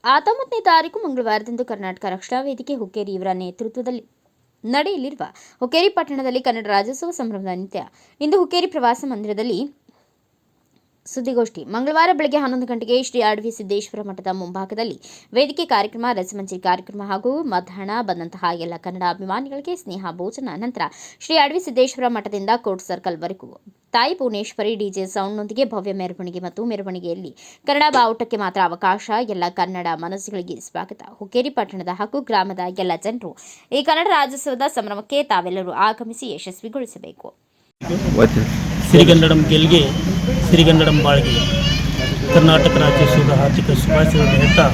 19ನೇ ತಾರೀಕು ಮಂಗಳವಾರದಂದು ಕರ್ನಾಟಕ ರಕ್ಷಣಾ ವೇದಿಕೆ ಹುಕ್ಕೇರಿ ಇವರ ನೇತೃತ್ವದಲ್ಲಿ ನಡೆಯಲಿರುವ ಹುಕ್ಕೇರಿ ಪಟ್ಟಣದಲ್ಲಿ ಕನ್ನಡ ರಾಜ್ಯೋತ್ಸವ ಸಂಭ್ರಮದ ನಿತ್ಯ ಇಂದು ಹುಕ್ಕೇರಿ ಪ್ರವಾಸ ಮಂದಿರದಲ್ಲಿ ಸುದ್ದಿಗೋಷ್ಠಿ ಮಂಗಳವಾರ ಬೆಳಗ್ಗೆ 11 ಗಂಟೆಗೆ ಶ್ರೀ ಅಡವಿ ಸಿದ್ದೇಶ್ವರ ಮಠದ ಮುಂಭಾಗದಲ್ಲಿ ವೇದಿಕೆ ಕಾರ್ಯಕ್ರಮ, ರಸಮಂಜರಿ ಕಾರ್ಯಕ್ರಮ ಹಾಗೂ ಮಧ್ಯಾಹ್ನ ಬಂದಂತಹ ಎಲ್ಲ ಕನ್ನಡ ಅಭಿಮಾನಿಗಳಿಗೆ ಸ್ನೇಹ ಭೋಜನ ನಂತರ ಶ್ರೀ ಅಡವಿ ಸಿದ್ದೇಶ್ವರ ಮಠದಿಂದ ಕೋರ್ಟ್ ಸರ್ಕಲ್ ವರೆಗೂ ತಾಯಿ ಭುವನೇಶ್ವರಿ ಡಿಜೆ ಸೌಂಡ್ನೊಂದಿಗೆ ಭವ್ಯ ಮೆರವಣಿಗೆ ಮತ್ತು ಮೆರವಣಿಗೆಯಲ್ಲಿ ಕನ್ನಡ ಬಾವುಟಕ್ಕೆ ಮಾತ್ರ ಅವಕಾಶ. ಎಲ್ಲ ಕನ್ನಡ ಮನಸ್ಸುಗಳಿಗೆ ಸ್ವಾಗತ. ಹುಕ್ಕೇರಿ ಪಟ್ಟಣದ ಹಾಗೂ ಗ್ರಾಮದ ಎಲ್ಲ ಜನರು ಈ ಕನ್ನಡ ರಾಜ್ಯೋತ್ಸವದ ಸಂಭ್ರಮಕ್ಕೆ ತಾವೆಲ್ಲರೂ ಆಗಮಿಸಿ ಯಶಸ್ವಿಗೊಳಿಸಬೇಕು. ಸಿರಿಗನ್ನಡಂ ಗೆಲ್ಗೆ ಸಿರಿಗನ್ನಡಂ ಬಾಳ್ಗೆ ಕರ್ನಾಟಕ ರಾಜ್ಯೋತ್ಸವದ ಹಾರ್ದಿಕ ಶುಭಾಶಯಗಳನ್ನು ಹೇಳ್ತಾ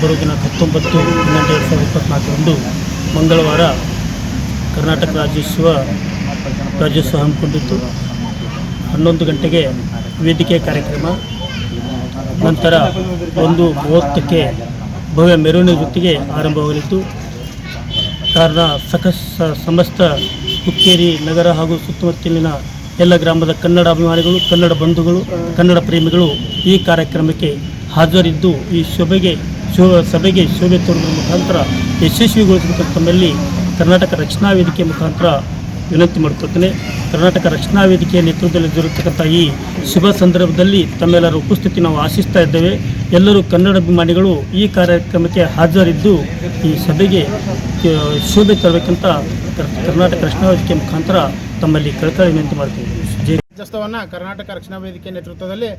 ಬರುವಿನ 19/12/2024 ಮಂಗಳವಾರ ಕರ್ನಾಟಕ ರಾಜ್ಯೋತ್ಸವ ಹಮ್ಮಿಕೊಂಡಿದ್ದು 11 ಗಂಟೆಗೆ ವೇದಿಕೆ ಕಾರ್ಯಕ್ರಮ, ನಂತರ 1:30ಕ್ಕೆ ಭವ್ಯ ಮೆರವಣಿಗೆ ಜೊತೆಗೆ ಆರಂಭವಾಗಲಿದ್ದು ಕಾರಣ ಸಮಸ್ತ ಹುಕ್ಕೇರಿ ನಗರ ಹಾಗೂ ಸುತ್ತಮುತ್ತಲಿನ ಎಲ್ಲ ಗ್ರಾಮದ ಕನ್ನಡ ಅಭಿಮಾನಿಗಳು, ಕನ್ನಡ ಬಂಧುಗಳು, ಕನ್ನಡ ಪ್ರೇಮಿಗಳು ಈ ಕಾರ್ಯಕ್ರಮಕ್ಕೆ ಹಾಜರಿದ್ದು ಈ ಸಭೆಗೆ ಶೋಭೆ ತೋರುವುದರ ಮುಖಾಂತರ ಯಶಸ್ವಿಗೊಳಿಸಬೇಕಂತ ತಮ್ಮಲ್ಲಿ ಕರ್ನಾಟಕ ರಕ್ಷಣಾ ವೇದಿಕೆ ಮುಖಾಂತರ ವಿನಂತಿ ಮಾಡುತ್ತಿದ್ದೇನೆ. ಕರ್ನಾಟಕ ರಕ್ಷಣಾ ವೇದಿಕೆಯ ನೇತೃತ್ವದಲ್ಲಿ ಜರುಗತಕ್ಕಂಥ ಈ ಶುಭ ಸಂದರ್ಭದಲ್ಲಿ ತಮ್ಮೆಲ್ಲರ ಉಪಸ್ಥಿತಿ ನಾವು ಆಶಿಸ್ತಾ ಇದ್ದೇವೆ. ಎಲ್ಲರೂ ಕನ್ನಡ ಅಭಿಮಾನಿಗಳು ಈ ಕಾರ್ಯಕ್ರಮಕ್ಕೆ ಹಾಜರಿದ್ದು ಈ ಸಭೆಗೆ ಶೋಭೆ ತರಬೇಕಂತ ಕರ್ನಾಟಕ ರಕ್ಷಣಾ ವೇದಿಕೆ ಮುಖಾಂತರ ತಮ್ಮಲ್ಲಿ ಕಳಕಳಿ ವಿನಂತಿ ಮಾಡ್ತೀವಿ. ರಾಜ್ಯೋತ್ಸವವನ್ನು ಕರ್ನಾಟಕ ರಕ್ಷಣಾ ವೇದಿಕೆ ನೇತೃತ್ವದಲ್ಲಿ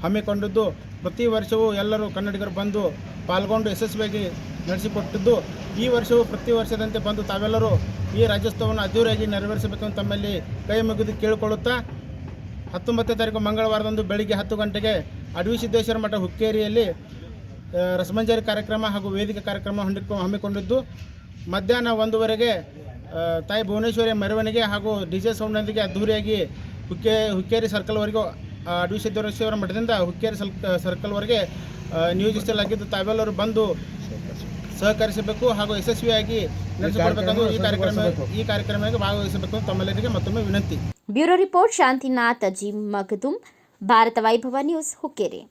ಹಮ್ಮಿಕೊಂಡಿದ್ದು ಪ್ರತಿ ವರ್ಷವೂ ಎಲ್ಲರೂ ಕನ್ನಡಿಗರು ಬಂದು ಪಾಲ್ಗೊಂಡು ಯಶಸ್ವಿಯಾಗಿ ನಡೆಸಿಕೊಟ್ಟಿದ್ದು ಈ ವರ್ಷವೂ ಪ್ರತಿ ವರ್ಷದಂತೆ ಬಂದು ತಾವೆಲ್ಲರೂ ಈ ರಾಜ್ಯೋತ್ಸವವನ್ನು ಅದ್ದೂರಿಯಾಗಿ ನೆರವೇರಿಸಬೇಕೆಂದು ತಮ್ಮಲ್ಲಿ ಕೈ ಮುಗಿದು ಕೇಳಿಕೊಳ್ಳುತ್ತಾ 19ನೇ ತಾರೀಕು ಮಂಗಳವಾರದಂದು ಬೆಳಿಗ್ಗೆ 10 ಗಂಟೆಗೆ ಅಡವಿ ಸಿದ್ದೇಶ್ವರ ಮಠ ಹುಕ್ಕೇರಿಯಲ್ಲಿ ರಸಮಂಜರಿ ಕಾರ್ಯಕ್ರಮ ಹಾಗೂ ವೇದಿಕೆ ಕಾರ್ಯಕ್ರಮ ಹಮ್ಮಿಕೊಂಡಿದ್ದು ಮಧ್ಯಾಹ್ನ 1:00ವರೆಗೆ ತಾಯಿ ಭುವನೇಶ್ವರಿಯ ಮೆರವಣಿಗೆ ಹಾಗೂ ಡಿಜೆ ಸೌಂಡ್ನೊಂದಿಗೆ ಅದ್ದೂರಿಯಾಗಿ ಹುಕ್ಕೇರಿ ಸರ್ಕಲ್ವರೆಗೂ ಅಡವಿ ಸಿದ್ದೇಶ್ವರ ಮಠದಿಂದ ಹುಕ್ಕೇರಿ ಸರ್ಕಲ್ವರೆಗೆ ನಿಯೋಜಿಸಲಾಗಿದ್ದು ತಾವೆಲ್ಲರೂ ಬಂದು ಸಹಕರಿಸಬೇಕು ಹಾಗೂ ಯಶಸ್ವಿಯಾಗಿ ನಡೆಸಿಕೊಡಬೇಕೆಂದು ಈ ಕಾರ್ಯಕ್ರಮಕ್ಕೆ ಭಾಗವಹಿಸಬೇಕು ತಮ್ಮೆಲ್ಲರಿಗೆ ಮತ್ತೊಮ್ಮೆ ವಿನಂತಿ. Bureau report Shantinath ji Magadum, Bharat Vaibhav news, Hukkeri.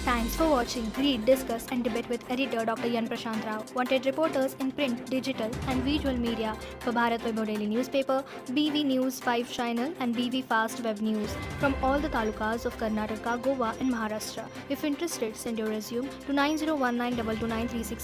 Thanks for watching. Read, discuss and debate with editor Dr. Yan Prashant Rao. Wanted reporters in print, digital and visual media for Bharat Vaibhav Daily Newspaper, BV News 5 Channel and BV Fast Web News from all the talukas of Karnataka, Goa and Maharashtra. If interested, send your resume to 9019229369.